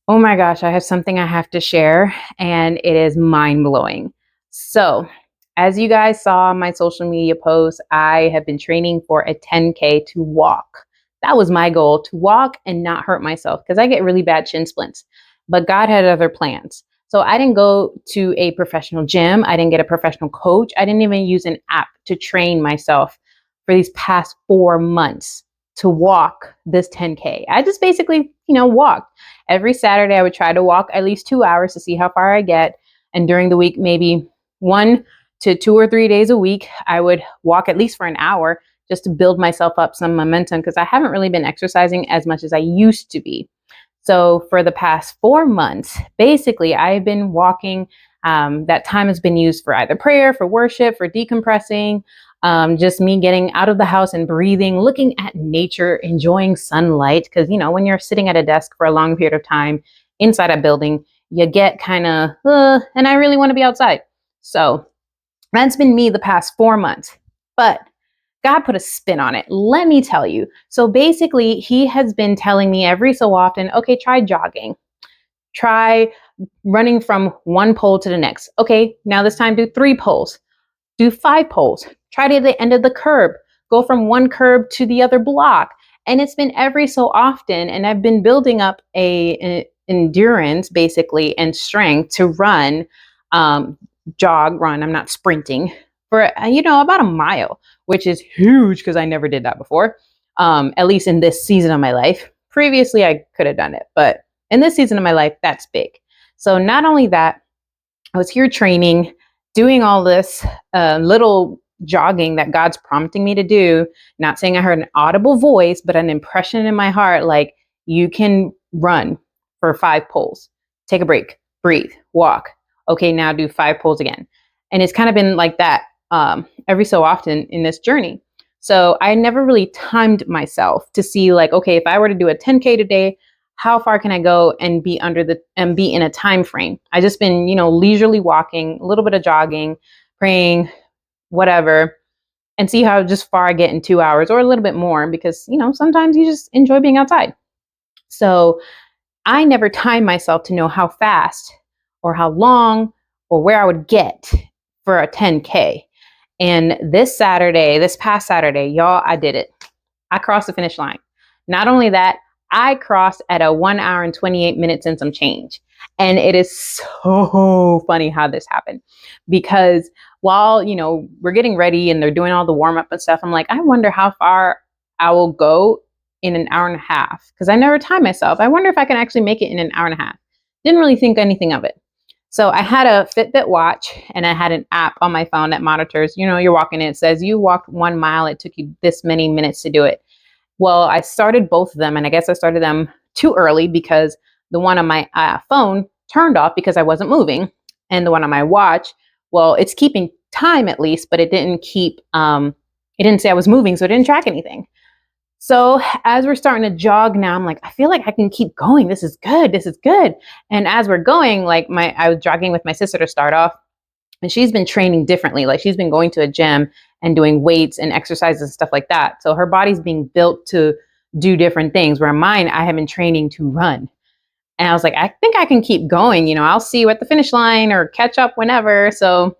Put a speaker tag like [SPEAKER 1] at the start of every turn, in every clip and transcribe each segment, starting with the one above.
[SPEAKER 1] Oh my gosh, I have something I have to share, and it is mind blowing. So, as you guys saw my social media posts, I have been training for a 10K to walk. That was my goal, to walk and not hurt myself because I get really bad shin splints. But God had other plans. So, I didn't go to a professional gym, I didn't get a professional coach, I didn't even use an app to train myself for these past 4 months to walk this 10K. I just basically, walked. Every Saturday, I would try to walk at least 2 hours to see how far I get. And during the week, maybe 1 to 2 or 3 days a week, I would walk at least for an hour just to build myself up some momentum because I haven't really been exercising as much as I used to be. So for the past 4 months, basically, I've been walking. That time has been used for either prayer, for worship, for decompressing, just me getting out of the house and breathing, looking at nature, enjoying sunlight. Because, when you're sitting at a desk for a long period of time inside a building, you get kind of, and I really want to be outside. So that's been me the past 4 months. But God put a spin on it. Let me tell you. So basically, He has been telling me every so often, okay, try jogging, try running from one pole to the next. Okay, now this time do 3 poles, do 5 poles, try to the end of the curb, go from one curb to the other block. And it's been every so often. And I've been building up a endurance basically and strength to run, jog, run. I'm not sprinting for, about a mile, which is huge because I never did that before. At least in this season of my life. Previously, I could have done it, but in this season of my life, that's big. So not only that, I was here training, doing all this little jogging that God's prompting me to do. Not saying I heard an audible voice, but an impression in my heart like, you can run for 5 poles, take a break, breathe, walk. Okay, now do 5 poles again. And it's kind of been like that every so often in this journey. So I never really timed myself to see like, okay, if I were to do a 10K today, how far can I go and be in a time frame? I just been, leisurely walking, a little bit of jogging, praying, whatever, and see how just far I get in 2 hours or a little bit more because, sometimes you just enjoy being outside. So I never timed myself to know how fast or how long or where I would get for a 10K. And this past Saturday, y'all, I did it. I crossed the finish line. Not only that, I crossed at a 1 hour and 28 minutes and some change. And it is so funny how this happened because while, we're getting ready and they're doing all the warm up and stuff, I'm like, I wonder how far I will go in an hour and a half because I never time myself. I wonder if I can actually make it in an hour and a half. Didn't really think anything of it. So I had a Fitbit watch and I had an app on my phone that monitors, you're walking in. It says you walked 1 mile. It took you this many minutes to do it. Well, I started both of them and I guess I started them too early because the one on my phone turned off because I wasn't moving. And the one on my watch, well, it's keeping time at least, but it didn't it didn't say I was moving. So it didn't track anything. So as we're starting to jog now, I'm like, I feel like I can keep going. This is good. This is good. And as we're going, like I was jogging with my sister to start off, and she's been training differently. Like she's been going to a gym and doing weights and exercises and stuff like that. So her body's being built to do different things. Where mine, I have been training to run. And I was like, I think I can keep going. I'll see you at the finish line or catch up whenever. So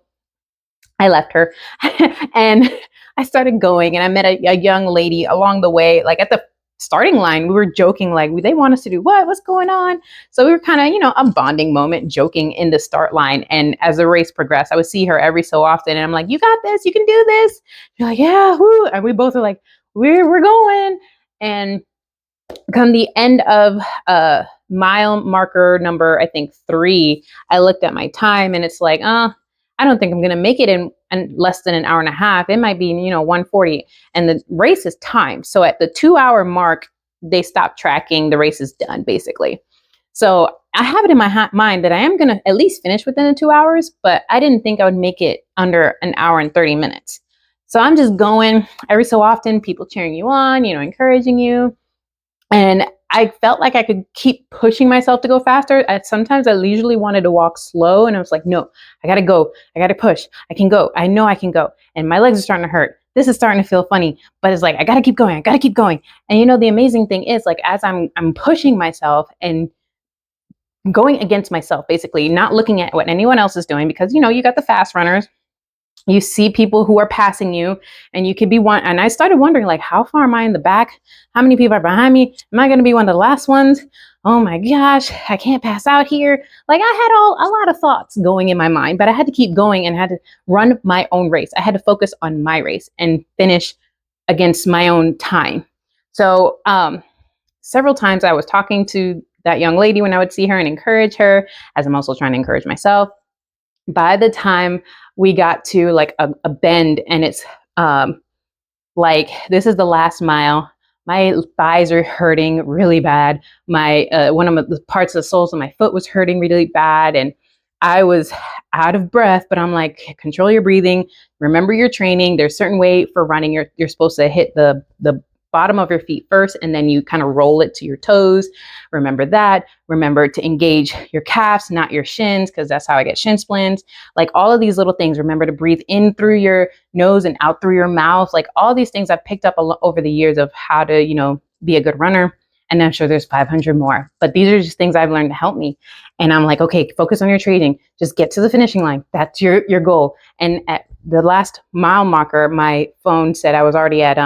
[SPEAKER 1] I left her and I started going and I met a young lady along the way, like at the starting line. We were joking, like, they want us to do what? What's going on? So we were kind of, a bonding moment, joking in the start line. And as the race progressed, I would see her every so often. And I'm like, you got this, you can do this. You're like, yeah, whoo. And we both are like, we're going. And come the end of mile marker number, I think 3, I looked at my time and it's like, I don't think I'm going to make it in less than an hour and a half. It might be, 1:40 and the race is timed. So at the 2 hour mark, they stop tracking. The race is done basically. So I have it in my mind that I am going to at least finish within the 2 hours, but I didn't think I would make it under an hour and 30 minutes. So I'm just going every so often, people cheering you on, encouraging you. And I felt like I could keep pushing myself to go faster. Sometimes I leisurely wanted to walk slow and I was like, no, I got to go. I got to push. I can go. I know I can go. And my legs are starting to hurt. This is starting to feel funny, but it's like, I got to keep going. I got to keep going. And the amazing thing is like, as I'm pushing myself and going against myself, basically, not looking at what anyone else is doing, because, you got the fast runners. You see people who are passing you, and you could be one. And I started wondering, like, how far am I in the back? How many people are behind me? Am I going to be one of the last ones? Oh my gosh, I can't pass out here. Like, I had a lot of thoughts going in my mind, but I had to keep going and had to run my own race. I had to focus on my race and finish against my own time. So, several times I was talking to that young lady when I would see her and encourage her, as I'm also trying to encourage myself. By the time we got to like a bend, and it's like, this is the last mile, my thighs are hurting really bad. My one of the parts of the soles of my foot was hurting really bad, and I was out of breath. But I'm like, control your breathing, remember your training. There's a certain way for running. You're supposed to hit the bottom of your feet first, and then you kind of roll it to your toes. Remember that. Remember to engage your calves, not your shins, because that's how I get shin splints. Like, all of these little things. Remember to breathe in through your nose and out through your mouth. Like, all these things I've picked up over the years of how to, be a good runner. And I'm sure there's 500 more, but these are just things I've learned to help me. And I'm like, okay, focus on your training. Just get to the finishing line. That's your goal. And at the last mile marker, my phone said I was already at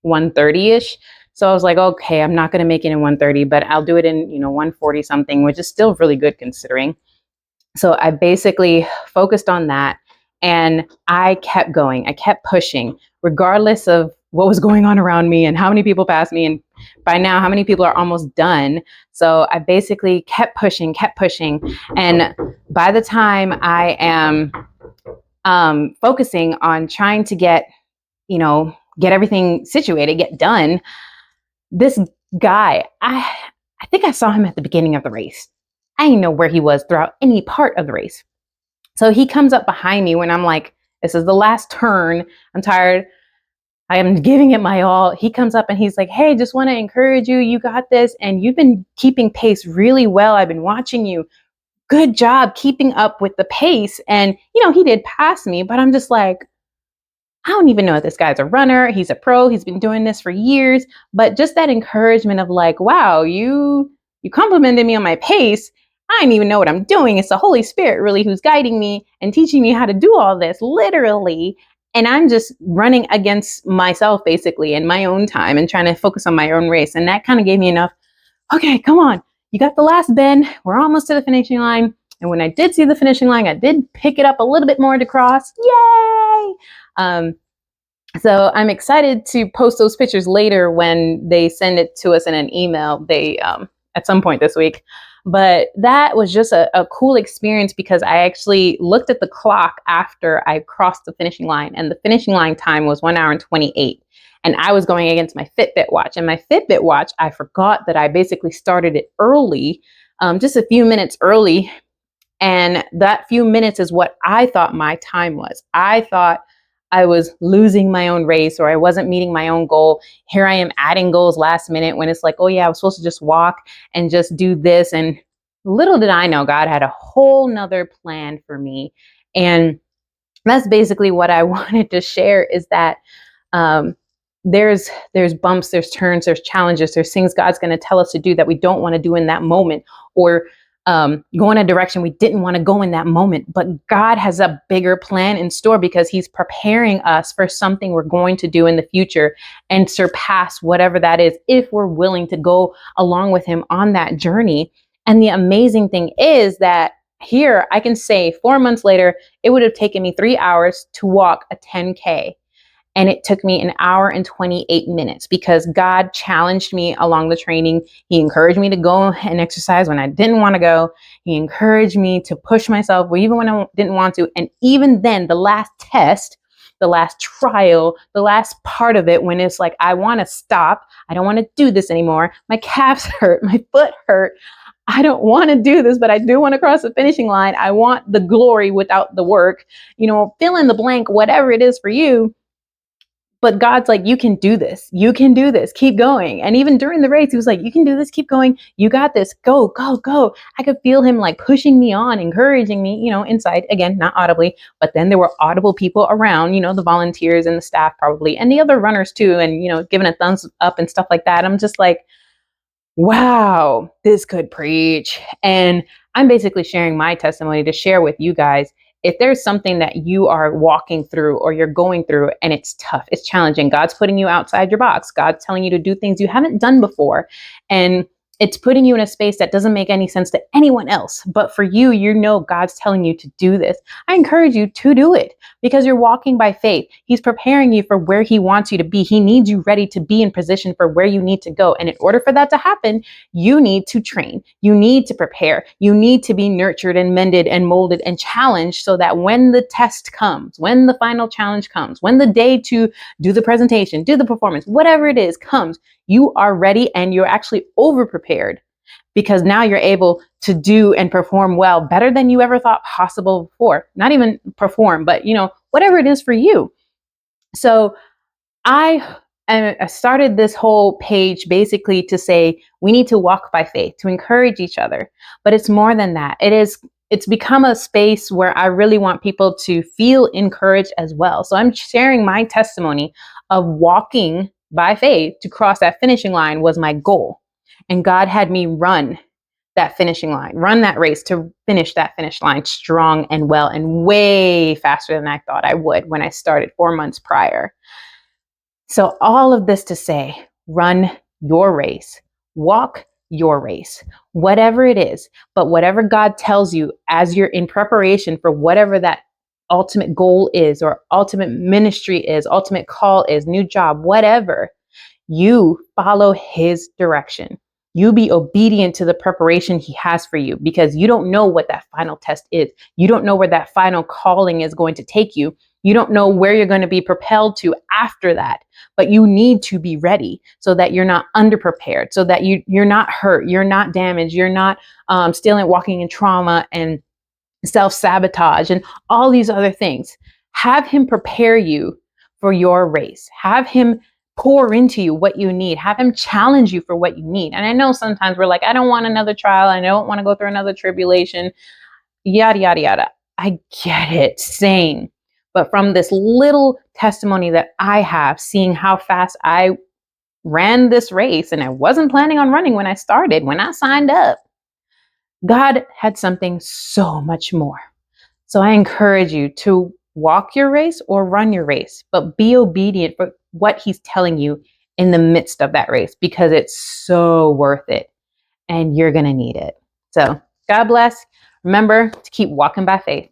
[SPEAKER 1] 130-ish. So I was like, okay, I'm not going to make it in 130, but I'll do it in 140 something, which is still really good considering. So I basically focused on that, and I kept going. I kept pushing regardless of what was going on around me and how many people passed me. And by now, how many people are almost done. So I basically kept pushing. And by the time I am focusing on trying to get everything situated, get done, this guy, I think I saw him at the beginning of the race. I didn't know where he was throughout any part of the race. So he comes up behind me when I'm like, this is the last turn. I'm tired. I am giving it my all. He comes up and he's like, hey, just want to encourage you. You got this. And you've been keeping pace really well. I've been watching you. Good job keeping up with the pace. And, he did pass me, but I'm just like, I don't even know if this guy's a runner. He's a pro. He's been doing this for years. But just that encouragement of like, wow, you complimented me on my pace. I didn't even know what I'm doing. It's the Holy Spirit really who's guiding me and teaching me how to do all this, literally. And I'm just running against myself, basically, in my own time and trying to focus on my own race. And that kind of gave me enough. Okay, come on. You got the last bend. We're almost to the finishing line. And when I did see the finishing line, I did pick it up a little bit more to cross. Yay! So I'm excited to post those pictures later when they send it to us in an email. They at some point this week. But that was just a cool experience because I actually looked at the clock after I crossed the finishing line, and the finishing line time was 1 hour and 28. And I was going against my Fitbit watch. And my Fitbit watch, I forgot that I basically started it early, just a few minutes early. And that few minutes is what I thought my time was. I thought I was losing my own race, or I wasn't meeting my own goal. Here I am adding goals last minute when it's like, oh yeah, I was supposed to just walk and just do this. And little did I know, God had a whole nother plan for me. And that's basically what I wanted to share, is that there's bumps, there's turns, there's challenges, there's things God's going to tell us to do that we don't want to do in that moment, or go in a direction we didn't want to go in that moment. But God has a bigger plan in store because he's preparing us for something we're going to do in the future and surpass whatever that is, if we're willing to go along with him on that journey. And the amazing thing is that here I can say 4 months later, it would have taken me 3 hours to walk a 10K. And it took me 1 hour and 28 minutes because God challenged me along the training. He encouraged me to go and exercise when I didn't want to go. He encouraged me to push myself even when I didn't want to. And even then, the last test, the last trial, the last part of it, when it's like, I want to stop. I don't want to do this anymore. My calves hurt. My foot hurt. I don't want to do this, but I do want to cross the finishing line. I want the glory without the work. Fill in the blank, whatever it is for you. But God's like, you can do this. You can do this. Keep going. And even during the race, he was like, you can do this. Keep going. You got this. Go, go, go. I could feel him like pushing me on, encouraging me, inside. Again, not audibly, but then there were audible people around, the volunteers and the staff probably, and the other runners too. And, giving a thumbs up and stuff like that. I'm just like, wow, this could preach. And I'm basically sharing my testimony to share with you guys. If there's something that you are walking through or you're going through and it's tough, it's challenging, God's putting you outside your box, God's telling you to do things you haven't done before. And it's putting you in a space that doesn't make any sense to anyone else. But for you, you know God's telling you to do this. I encourage you to do it because you're walking by faith. He's preparing you for where he wants you to be. He needs you ready to be in position for where you need to go. And in order for that to happen, you need to train. You need to prepare. You need to be nurtured and mended and molded and challenged so that when the test comes, when the final challenge comes, when the day to do the presentation, do the performance, whatever it is comes, you are ready and you're actually over prepared because now you're able to do and perform well, better than you ever thought possible before. Not even perform, but whatever it is for you. So I started this whole page basically to say we need to walk by faith, to encourage each other. But it's more than that. It's become a space where I really want people to feel encouraged as well. So I'm sharing my testimony of walking by faith to cross that finishing line was my goal. And God had me run that finishing line, run that race to finish that finish line strong and well and way faster than I thought I would when I started 4 months prior. So all of this to say, run your race, walk your race, whatever it is, but whatever God tells you as you're in preparation for whatever that ultimate goal is or ultimate ministry is, ultimate call is, new job, whatever, you follow his direction. You be obedient to the preparation he has for you because you don't know what that final test is. You don't know where that final calling is going to take you. You don't know where you're going to be propelled to after that, but you need to be ready so that you're not underprepared, so that you're not hurt, you're not damaged, you're not still walking in trauma and self-sabotage and all these other things. Have him prepare you for your race. Have him pour into you what you need. Have him challenge you for what you need. And I know sometimes we're like, I don't want another trial. I don't want to go through another tribulation, yada, yada, yada. I get it, same. But from this little testimony that I have, seeing how fast I ran this race, and I wasn't planning on running when I started, when I signed up, God had something so much more. So I encourage you to walk your race or run your race, but be obedient for what he's telling you in the midst of that race because it's so worth it and you're going to need it. So God bless. Remember to keep walking by faith.